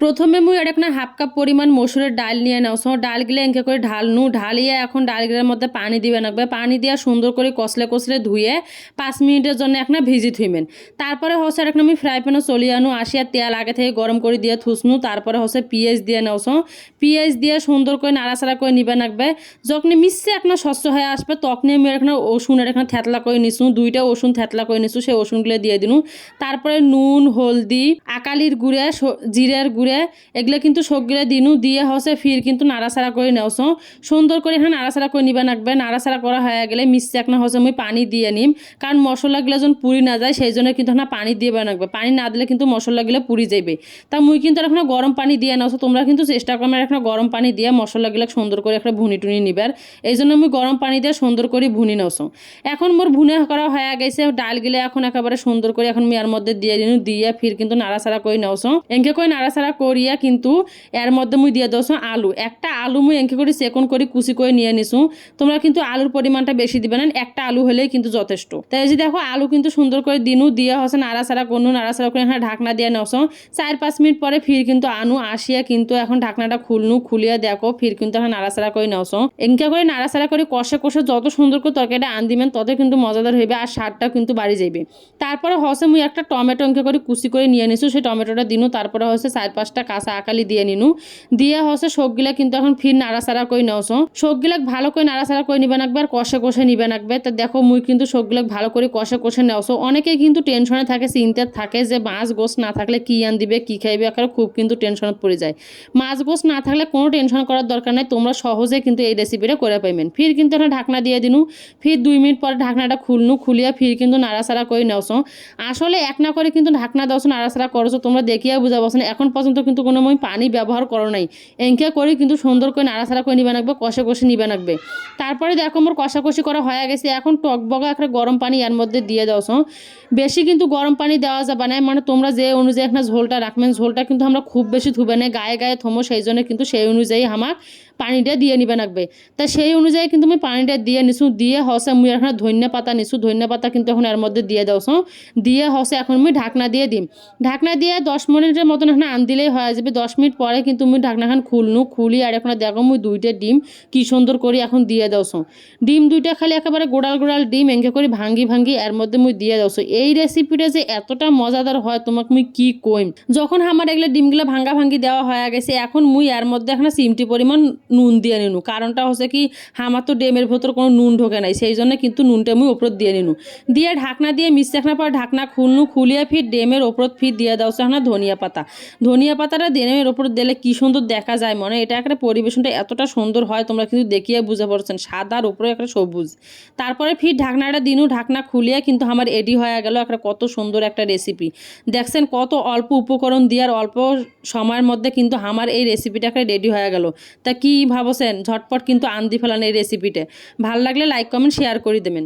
প্রথমে মুই একটা হাফ কাপ পরিমাণ মসুরের ডাল নিয়ে নাও। ডালগুলো এঁকে করে ঢালনু, ঢালিয়ে এখন ডালগুলোর মধ্যে পানি দিবে লাগবে। পানি দিয়ে সুন্দর করে কষলে কষলে ধুয়ে 5 মিনিটের জন্য একটা ভিজি থুইবেন। তারপরে হচ্ছে একটা আমি ফ্রাই প্যানে চলিয়ে আনু, আসিয়া তেল আগে থেকে গরম করে দিয়ে থুসনু। তারপরে হচ্ছে পেঁয়াজ দিয়ে নাও। পেঁয়াজ দিয়ে সুন্দর করে নাড়াচাড়া করে নিবে লাগবে। যখন মিশছে একটা স্বচ্ছ হয়ে আসবে তখনই আমি একটা ওষুনের একটা থেতলা করে নিছু, 2টা ওষুন থেতলা করে নিছু, সেই ওষুনগুলো দিয়ে দিনু। তারপরে নুন, হলদি, আকালির গুঁড়ে, জিরের গুঁড়ে এগুলো কিন্তু সবগুলো দিনু, দিয়ে হচ্ছে ফির কিন্তু নাড়াচাড়া করে নেওছ। সুন্দর করে এখানে নাড়াচাড়া করে নিবে লাগবে। নাড়াচাড়া করা হয়ে গেলে মিশছে একটা হচ্ছে আমি পানি দিয়ে নিম, কারণ মশলাগুলো যখন পুড়ি না যায় সেই জন্য কিন্তু এখানে পানি দিয়ে লাগবে। পানি না দিলে কিন্তু মশলাগুলো পুড়ি যাবে। তা মুই কিন্তু এখন গরম পানি দিয়ে নাও। তোমরা কিন্তু চেষ্টা করবে এখন গরম পানি দিয়ে মশলাগুলো সুন্দর করে একটা ভুনি টুনি নিবার। এই জন্য আমি গরম পানি দিয়ে সুন্দর করে ভুনি নাও। এখন মোর ভুনে করা হয়ে গেছে। ডালগুলো এখন একেবারে সুন্দর করে এখন আমি এর মধ্যে দিয়ে দিনু, দিয়ে ফির কিন্তু নাড়াচাড়া করে নাও। এঁকে করে নাড়াচাড়া করিয়া কিন্তু এর মধ্যে মুই দিয়ে দেওছো আলু। একটা আলু মুই এঁকে করে সেকন করে কুচি করে নিয়ে নিছু। তোমরা কিন্তু আলুর পরিমাণটা বেশি দিবে না, একটা আলু হলেই কিন্তু যথেষ্ট। তাই যে দেখো আলু কিন্তু সুন্দর করে দিনু, দিয়ে হচ্ছে নাড়াচাড়া করনু, নাড়াচাড়া করে এখানে ঢাকনা দিয়ে নেওছো। 4-5 মিনিট পরে ফির কিন্তু আনু, আসিয়া কিন্তু এখন ঢাকনাটা খুলনু, খুলিয়া দেখো ফির কিন্তু এখন নাড়াচাড়া করে নেওছো। এঁকে করে নাড়াচাড়া করে কষে কষে যত সুন্দর করে তরকারিটা আন দিবেন তত কিন্তু মজাদার হইবে, আর স্বাদটাও কিন্তু বাড়ি যাবে। তারপরে হচ্ছে মুই একটা টমেটো এঁকে করে কুচি করে নিয়ে নিছু, সেই টমেটোটা দিনু। তারপরে হচ্ছে 4-5টা কাঁচা আকালি দিয়ে নিনু, দিয়ে হচ্ছে শোকগুলা কিন্তু এখন ফির নাড়াচাড়া করে নেওছো। শোকগুলা ভালো করে নাড়াচাড়া করে নিবে রাখবে, আর কষে কষে নিবে রাখবে। তা দেখো মুই কিন্তু শোকগুলা ভালো করে কষে কষে নেওছো। অনেকেই কিন্তু টেনশনে থাকে, চিন্তায় থাকে যে মাছ গোস না থাকলে কি আন দিবে, কি খাইবে, এখন খুব কিন্তু টেনশনে পড়ে যায়। মাছ গোস না থাকলে কোনো টেনশন করার দরকার নাই, তোমরা সহজে কিন্তু এই রেসিপিটা করে পাইবেন। ফির কিন্তু এখন ঢাকনা দিয়ে দিনু, ফির 2 মিনিট পরে ঢাকনাটা খুলনু, খুলিয়া ফির কিন্তু নাড়াচাড়া করে নেওছো। আসলে এক না করে কিন্তু ঢাকনা দাওছো, নাড়াচাড়া করছো, তোমরা দেখিয়া বুঝাবো না এখন পর্যন্ত কিন্তু কোনো মই পানি ব্যবহার করো নাই। এঁকে করে কিন্তু সুন্দর করে নাড়াচাড়া করে নিবে রাখবে, কষে কষে নিবে রাখবে। তারপরে দেখো মোর কষাকষি করা হয়ে গেছে। এখন টকবগা একটা গরম পানি এর মধ্যে দিয়ে দাওছো। বেশি কিন্তু গরম পানি দেওয়া যাবে না, মানে তোমরা যে অনুযায়ী একটা ঝোলটা রাখবেন, ঝোলটা কিন্তু আমরা খুব বেশি ধুবে না, গায়ে গায়ে থমো, সেই জন্য কিন্তু সেই অনুযায়ী আমার পানিটা দিয়ে নিবে রাখবে। তা সেই অনুযায়ী কিন্তু আমি পানিটা দিয়ে নিছু, দিয়ে হসে মুই এখন ধনিয়া পাতা নিছু, ধনিয়া পাতা কিন্তু এখন এর মধ্যে দিয়ে দাওছো। দিয়ে হসে এখন মুই ঢাকনা দিয়ে দিম। ঢাকনা দিয়ে 10 মিনিটের মতন এখন আন দিলেই হয়ে যাবে। 10 মিনিট পরে কিন্তু মুই ঢাকনাখান খুলনু, খুলি আর এখন দেখো মুই 2টা ডিম কি সুন্দর করে এখন দিয়ে দাওছো। ডিম 2টা খালি একেবারে গোড়াল গোড়াল ডিম এঁকে করে ভাঙ্গি ভাঙ্গি এর মধ্যে মুই দিয়ে দাওছো। এই রেসিপিটা যে এতটা মজাদার হয় তোমাকে মুই কি কইম। যখন আমার এগুলো ডিমগুলো ভাঙ্গা ভাঙ্গি দেওয়া হয়ে গেছে, এখন মুই এর মধ্যে এখন চিমটি পরিমাণ নুন দিয়ে নিনু। কারণটা হচ্ছে কি, আমার তো ডিমের ভেতর কোনো নুন ঢোকে নাই, সেই জন্য কিন্তু নুনটা মুই ওপর দিয়ে নিনু। দিয়ে ঢাকনা দিয়ে মিশে রাখার পর ঢাকনা খুলনু, খুলিয়ে ফির ডিমের ওপর ফির দিয়ে দাও এখন ধনিয়া পাতা। ধনিয়া পাতাটা ডিমের ওপর দিলে কি সুন্দর দেখা যায়, মনে এটা একটা পরিবেশনটা এতটা সুন্দর হয়, তোমরা কিন্তু দেখিয়ে বুঝে পারছেন, সাদার উপরে একটা সবুজ। তারপরে ফির ঢাকনাটা দিনু, ঢাকনা খুলিয়ে কিন্তু আমার এডি হয়ে গেল একটা কত সুন্দর একটা রেসিপি। দেখছেন কত অল্প উপকরণ দিয়ে আর অল্প সময়ের মধ্যে কিন্তু আমার এই রেসিপিটা একটা রেডি হয়ে গেল। তা কি ভাবছেন, ঝটপট কিন্তু আন দি ফেলান এই রেসিপিটা। ভালো লাগলে লাইক কমেন্ট শেয়ার করে দেবেন।